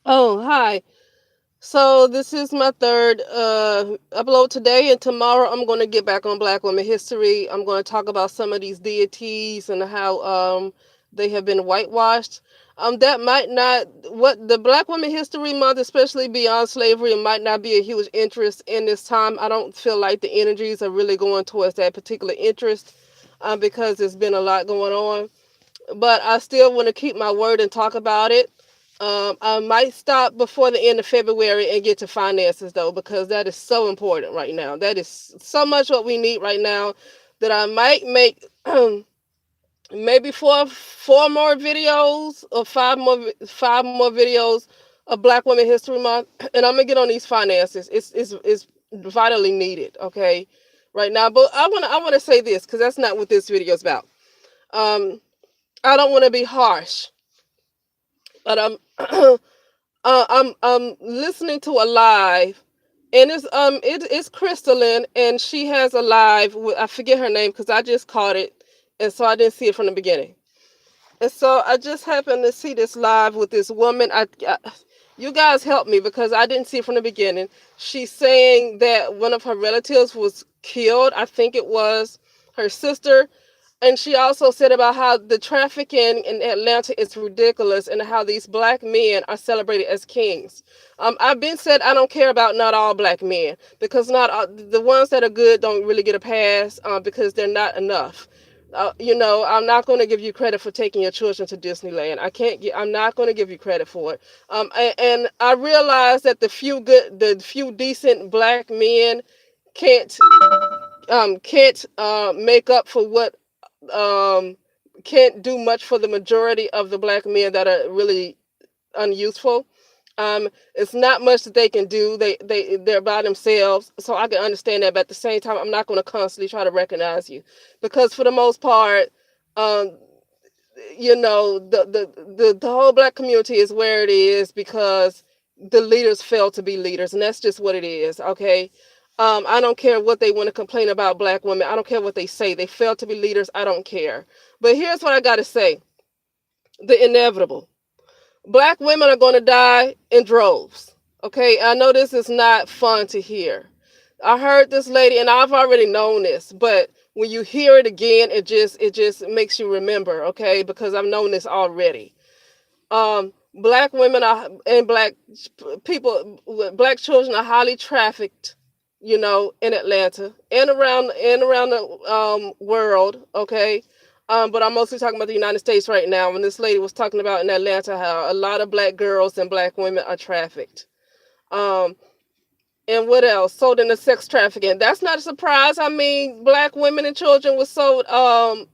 Oh, hi. So this is my third upload today, and tomorrow I'm going to get back on Black Women History. I'm going to talk about some of these deities and how they have been whitewashed. That might not what the Black Women History Month, especially beyond slavery, might not be a huge interest in this time. I don't feel like the energies are really going towards that particular interest because there's been a lot going on, but I still want to keep my word and talk about it. I might stop before the end of February and get to finances though, because that is so important right now. That is so much what we need right now that I might make maybe four more videos or five more videos of Black Women History Month, and I'm gonna get on these finances. It's vitally needed. Okay, right now, but I wanna say this because that's not what this video is about. Um, I don't want to be harsh, but I'm listening to a live, and it's Crystalline, and she has a live with, I forget her name because I just caught it, and so I didn't see it from the beginning. And so I just happened to see this live with this woman. You guys help me because I didn't see it from the beginning. She's saying that one of her relatives was killed. I think it was her sister, and she also said about how the trafficking in Atlanta is ridiculous and how these black men are celebrated as kings. I've been said I don't care about not all black men because not all, the ones that are good don't really get a pass because they're not enough. I'm not going to give you credit for taking your children to Disneyland. I can't get. I'm not going to give you credit for it. And I realize that the few decent black men can't can't make up for what um, can't do much for the majority of the black men that are really unuseful. It's not much that they can do. They're by themselves, so I can understand that. But at the same time, I'm not going to constantly try to recognize you because for the most part, um, the whole black community is where it is because the leaders fail to be leaders, and that's just what it is. Okay. I don't care what they want to complain about black women. I don't care what they say. They fail to be leaders. I don't care. But here's what I got to say: the inevitable. Black women are going to die in droves. Okay, I know this is not fun to hear. I heard this lady, and I've already known this, but when you hear it again, it just makes you remember. Okay, because I've known this already. Black women are and black people, black children are highly trafficked. In Atlanta and around the world. Okay, but I'm mostly talking about the United States right now. And this lady was talking about in Atlanta how a lot of black girls and black women are trafficked. Um, and what else? Sold into sex trafficking. That's not a surprise. I mean, black women and children were sold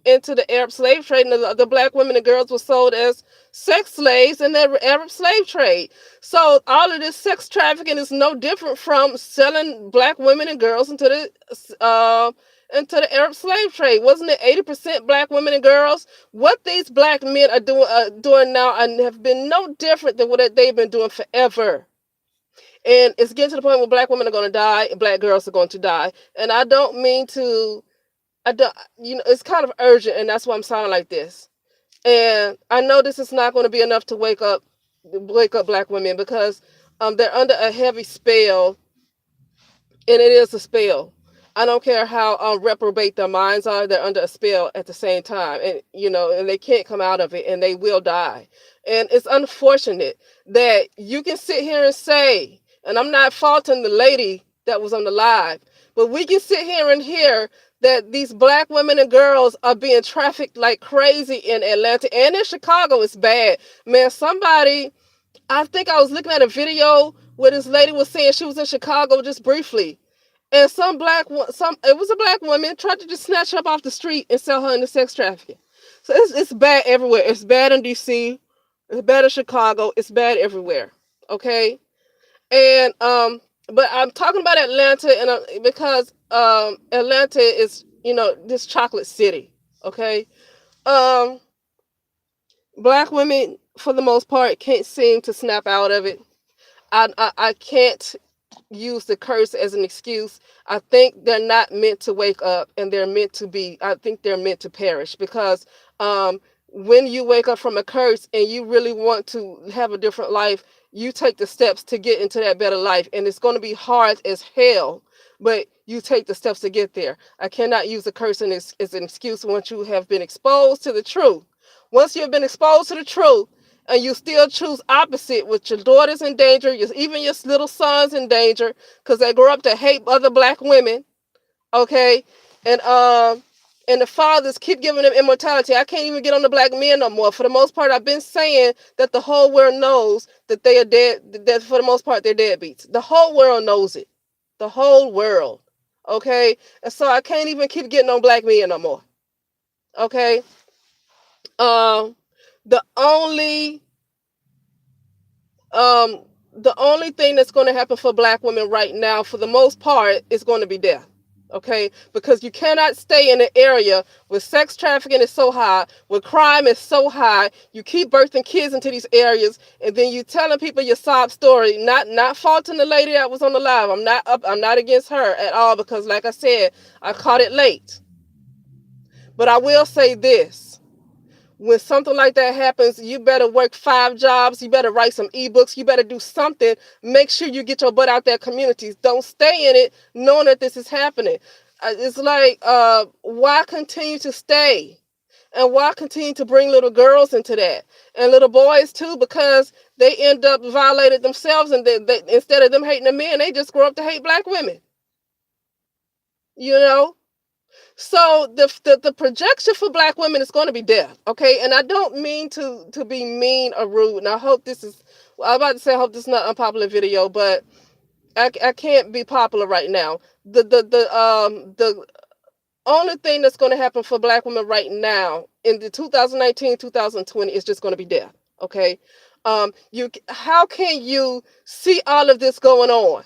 into the Arab slave trade, and the black women and girls were sold as sex slaves in the Arab slave trade. So all of this sex trafficking is no different from selling black women and girls into the Arab slave trade. Wasn't it 80% black women and girls? What these black men are doing now and have been no different than what they've been doing forever. And it's getting to the point where black women are going to die and black girls are going to die. And I don't mean to, I don't, it's kind of urgent, and that's why I'm sounding like this. And I know this is not going to be enough to wake up black women because they're under a heavy spell, and it is a spell. I don't care how reprobate their minds are; they're under a spell at the same time, and and they can't come out of it, and they will die. And it's unfortunate that you can sit here and say, and I'm not faulting the lady that was on the live, but we can sit here and hear that these black women and girls are being trafficked like crazy in Atlanta and in Chicago. It's bad, man. I think I was looking at a video where this lady was saying she was in Chicago just briefly, and it was a black woman tried to just snatch her up off the street and sell her into sex trafficking. So it's bad everywhere. It's bad in DC. It's bad in Chicago. It's bad everywhere. Okay, and but I'm talking about Atlanta, and because Atlanta is this chocolate city. Okay, um, black women for the most part can't seem to snap out of it. I can't use the curse as an excuse. I think they're not meant to wake up, and they're meant to be. I think they're meant to perish because um, when you wake up from a curse and you really want to have a different life, you take the steps to get into that better life. And it's going to be hard as hell, but you take the steps to get there. I cannot use a curse as an excuse once you have been exposed to the truth. Once you've been exposed to the truth and you still choose opposite with your daughters in danger, even your little sons in danger, because they grow up to hate other black women, okay? And the fathers keep giving them immortality. I can't even get on the black men no more. For the most part, I've been saying that the whole world knows that they are dead, that for the most part they're deadbeats. The whole world knows it. The whole world. Okay? And so I can't even keep getting on black men no more. Okay? Um the only the only thing that's going to happen for black women right now, for the most part, is going to be death. Okay, because you cannot stay in an area where sex trafficking is so high, where crime is so high. You keep birthing kids into these areas, and then you telling people your sob story. Not faulting the lady that was on the live. I'm not against her at all, because like I said, I caught it late. But I will say this: when something like that happens, you better work 5 jobs. You better write some ebooks. You better do something. Make sure you get your butt out there communities. Don't stay in it knowing that this is happening. It's like, why continue to stay? And why continue to bring little girls into that? And little boys too, because they end up violated themselves, and they instead of them hating the men, they just grow up to hate black women. You know? So the projection for black women is going to be death, okay? And I don't mean to be mean or rude. And I hope this is, I'm about to say, I hope this is not an unpopular video, but I can't be popular right now. The only thing that's going to happen for black women right now in the 2019 2020 is just going to be death, okay? How can you see all of this going on?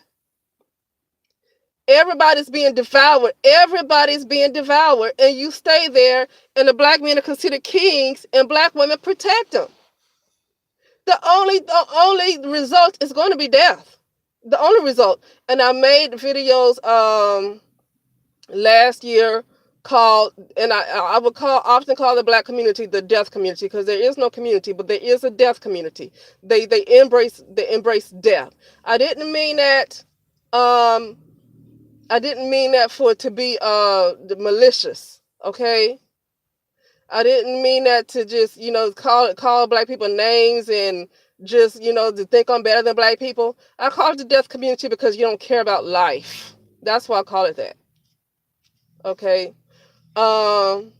Everybody's being devoured. Everybody's being devoured. And you stay there, and the black men are considered kings, and black women protect them. The only result is going to be death. The only result. And I made videos last year called, and I would often call the black community the death community, because there is no community, but there is a death community. They embrace death. I didn't mean that for it to be malicious, okay? I didn't mean that to just, call black people names and just, to think I'm better than black people. I call it the death community because you don't care about life. That's why I call it that. Okay? And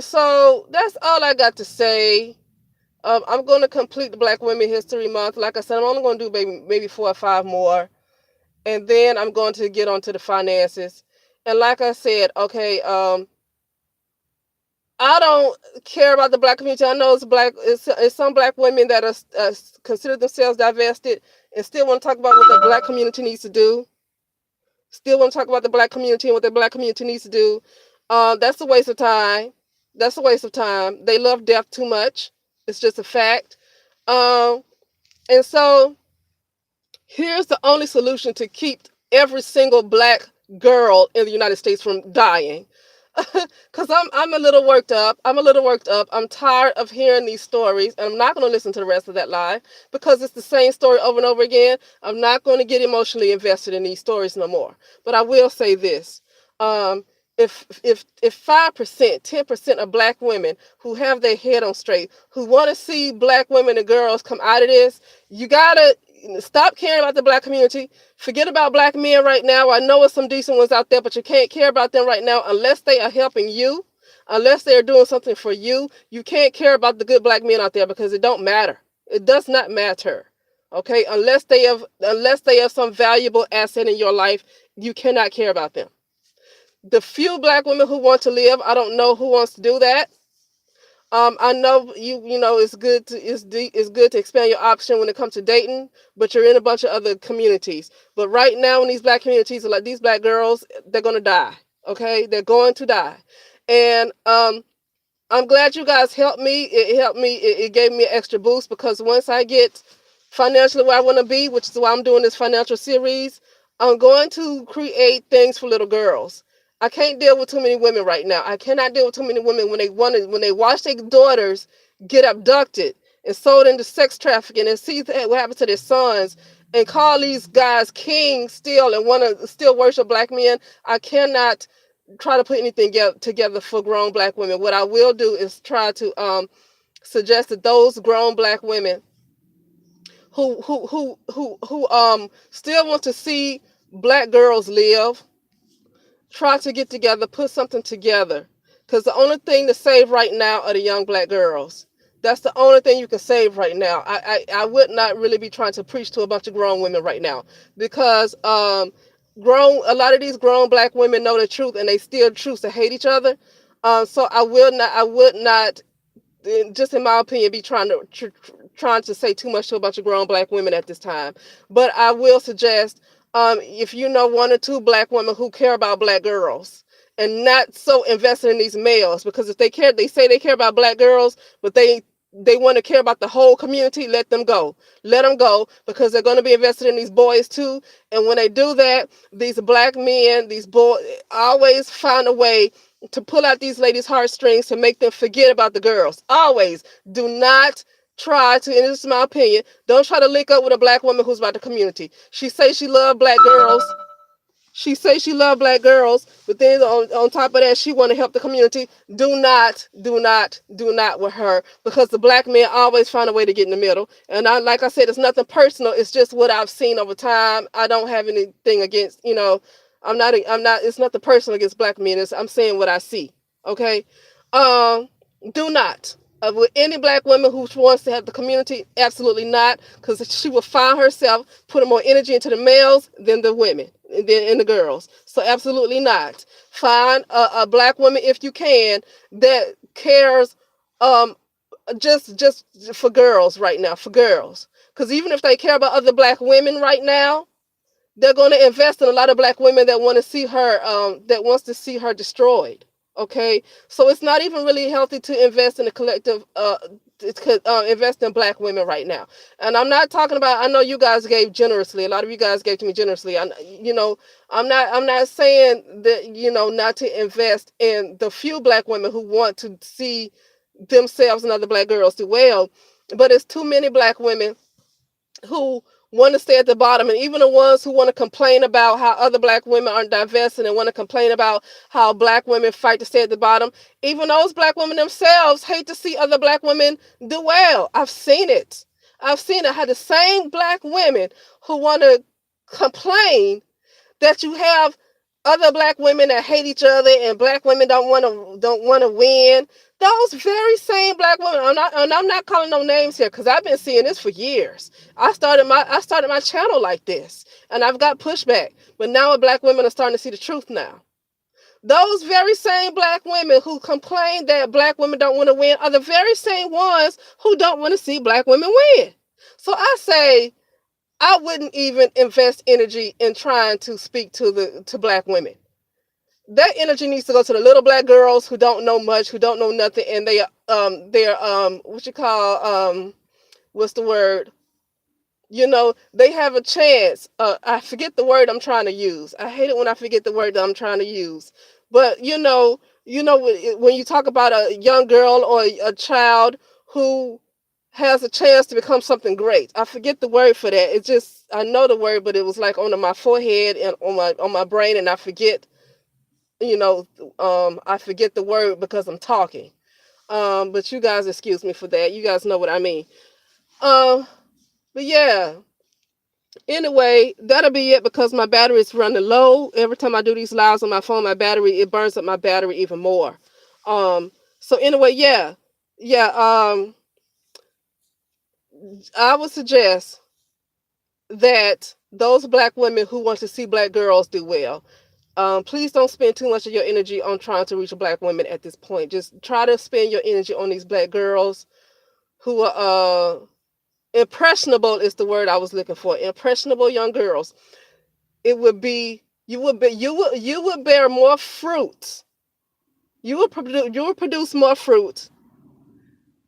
so that's all I got to say. I'm going to complete the Black Women History Month. Like I said, I'm only going to do maybe 4 or 5 more. And then I'm going to get onto the finances. And like I said, okay, I don't care about the black community. I know it's some black women that are consider themselves divested and still want to talk about what the black community needs to do. Still want to talk about the black community and what the black community needs to do. That's a waste of time. That's a waste of time. They love death too much. It's just a fact. And so here's the only solution to keep every single black girl in the United States from dying. Because I'm a little worked up. I'm tired of hearing these stories, and I'm not going to listen to the rest of that live because it's the same story over and over again. I'm not going to get emotionally invested in these stories no more. But I will say this. If 5%, 10% of black women who have their head on straight, who want to see black women and girls come out of this, you gotta stop caring about the black community. Forget about black men right now. I know there's some decent ones out there, but you can't care about them right now unless they are helping you, unless they are doing something for you. You can't care about the good black men out there because it don't matter. It does not matter. Okay, unless they have some valuable asset in your life, you cannot care about them. The few black women who want to live, I don't know who wants to do that. I know it's good to expand your option when it comes to dating, but you're in a bunch of other communities. But right now in these black communities, like these black girls, they're gonna die. Okay, they're going to die, and I'm glad you guys helped me. It helped me. It gave me an extra boost because once I get financially where I want to be, which is why I'm doing this financial series, I'm going to create things for little girls. I can't deal with too many women right now. I cannot deal with too many women when they watch their daughters get abducted and sold into sex trafficking and see what happened to their sons and call these guys kings still and want to still worship black men. I cannot try to put anything together for grown black women. What I will do is try to suggest that those grown black women who still want to see black girls live, try to get together, put something together. Because the only thing to save right now are the young black girls. That's the only thing you can save right now. I would not really be trying to preach to a bunch of grown women right now because a lot of these grown black women know the truth and they still choose to hate each other. So I would not, just in my opinion, be trying to say too much to a bunch of grown black women at this time. But I will suggest, if you know one or two black women who care about black girls and not so invested in these males, because if they say they care about black girls, but they want to care about the whole community, let them go. Let them go because they're going to be invested in these boys too. And when they do that, these black men, these boys, always find a way to pull out these ladies' heartstrings to make them forget about the girls. Always. Do not try to, and this is my opinion, don't try to link up with a black woman who's about the community. She say she love black girls. She say she love black girls, but then on top of that, she want to help the community. Do not with her because the black men always find a way to get in the middle. And like I said, it's nothing personal. It's just what I've seen over time. I don't have anything against, I'm not. It's nothing personal against black men. I'm saying what I see. Okay, um, do not. With any black woman who wants to have the community, absolutely not, because she will find herself putting more energy into the males than the women and the girls. So absolutely not. Find a black woman if you can that cares um just for girls right now, for girls. Because even if they care about other black women right now, they're going to invest in a lot of black women that want to see her that wants to see her destroyed. Okay, so it's not even really healthy to invest in a collective invest in black women right now. And I'm not talking about, I know you guys gave generously, a lot of you guys gave to me generously. I'm not saying that, not to invest in the few black women who want to see themselves and other black girls do well, but it's too many black women who want to stay at the bottom, and even the ones who want to complain about how other black women aren't divested and want to complain about how black women fight to stay at the bottom, even those black women themselves hate to see other black women do well. I've seen it. I had the same black women who want to complain that you have other black women that hate each other and black women don't want to win. Those very same black women. I'm not calling no names here because I've been seeing this for years. I started my channel like this, and I've got pushback. But now black women are starting to see the truth now. Those very same black women who complain that black women don't want to win are the very same ones who don't want to see black women win. So I say I wouldn't even invest energy in trying to speak to black women. That energy needs to go to the little black girls who don't know much, who don't know nothing, and they're what you call what's the word? They have a chance. I forget the word I'm trying to use. I hate it when I forget the word that I'm trying to use. But when you talk about a young girl or a child who has a chance to become something great. I forget the word for that. It's just I know the word, but it was like on my forehead and on my brain, and I forget. I forget the word because I'm talking. But you guys excuse me for that. You guys know what I mean. Um, but yeah. Anyway, that'll be it because my battery is running low. Every time I do these lives on my phone, it burns up my battery even more. So anyway, yeah. Yeah, I would suggest that those black women who want to see black girls do well, please don't spend too much of your energy on trying to reach black women at this point. Just try to spend your energy on these black girls who are impressionable is the word I was looking for. Impressionable young girls. It would be you would bear more fruit. You would produce more fruit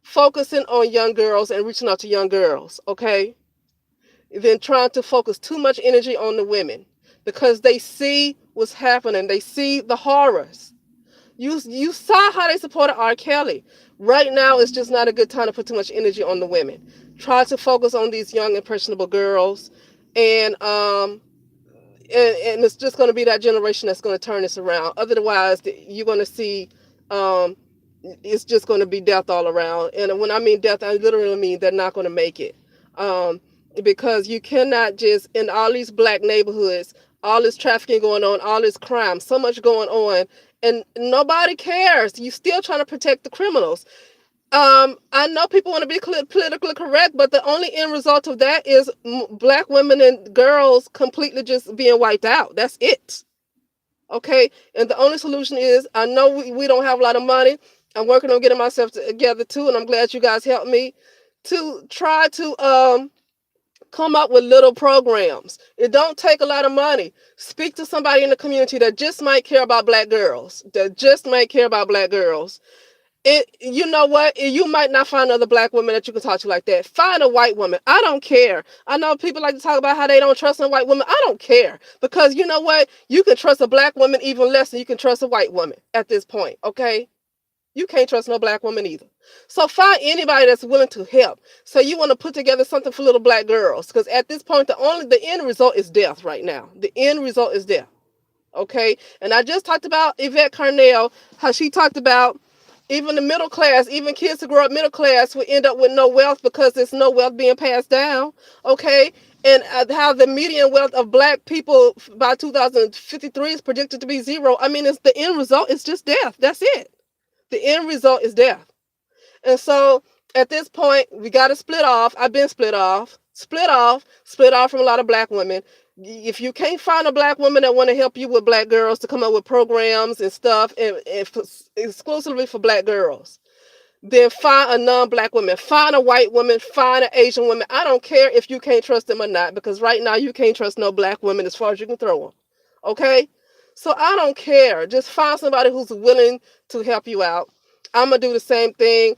focusing on young girls and reaching out to young girls, okay? Than trying to focus too much energy on the women because they see what's happening. They see the horrors. You saw how they supported R. Kelly. Right now, it's just not a good time to put too much energy on the women. Try to focus on these young impressionable girls, and and it's just going to be that generation that's going to turn this around. Otherwise, you're going to see, um, it's just going to be death all around. And when I mean death, I literally mean they're not going to make it, um, because you cannot just in all these black neighborhoods, all this trafficking going on, all this crime, so much going on, and nobody cares. You still trying to protect the criminals. I know people want to be politically correct, but the only end result of that is black women and girls completely just being wiped out. That's it. Okay. And the only solution is, I know we don't have a lot of money. I'm working on getting myself together too. And I'm glad you guys helped me to try to, come up with little programs. It don't take a lot of money. Speak to somebody in the community that just might care about black girls, that just might care about black girls. You know what, you might not find another black woman that you can talk to like that. Find a white woman. I don't care. I know people like to talk about how they don't trust a white woman. I don't care, because you know what, you can trust a black woman even less than you can trust a white woman at this point. Okay, you can't trust no black woman either. So find anybody that's willing to help. So you want to put together something for little black girls, because at this point the end result is death. Right now the end result is death. Okay. And I just talked about Yvette Carnell, how she talked about even the middle class, even kids who grow up middle class will end up with no wealth because there's no wealth being passed down. Okay. And how the median wealth of black people by 2053 is predicted to be zero. I mean, it's the end result is just death. That's it. The end result is death. And so at this point, we got to split off. I've been split off from a lot of black women. If you can't find a black woman that want to help you with black girls to come up with programs and stuff, and exclusively for black girls, then find a non-black woman, find a white woman, find an Asian woman. I don't care if you can't trust them or not, because right now you can't trust no black women as far as you can throw them. Okay? So I don't care. Just find somebody who's willing to help you out. I'm gonna do the same thing.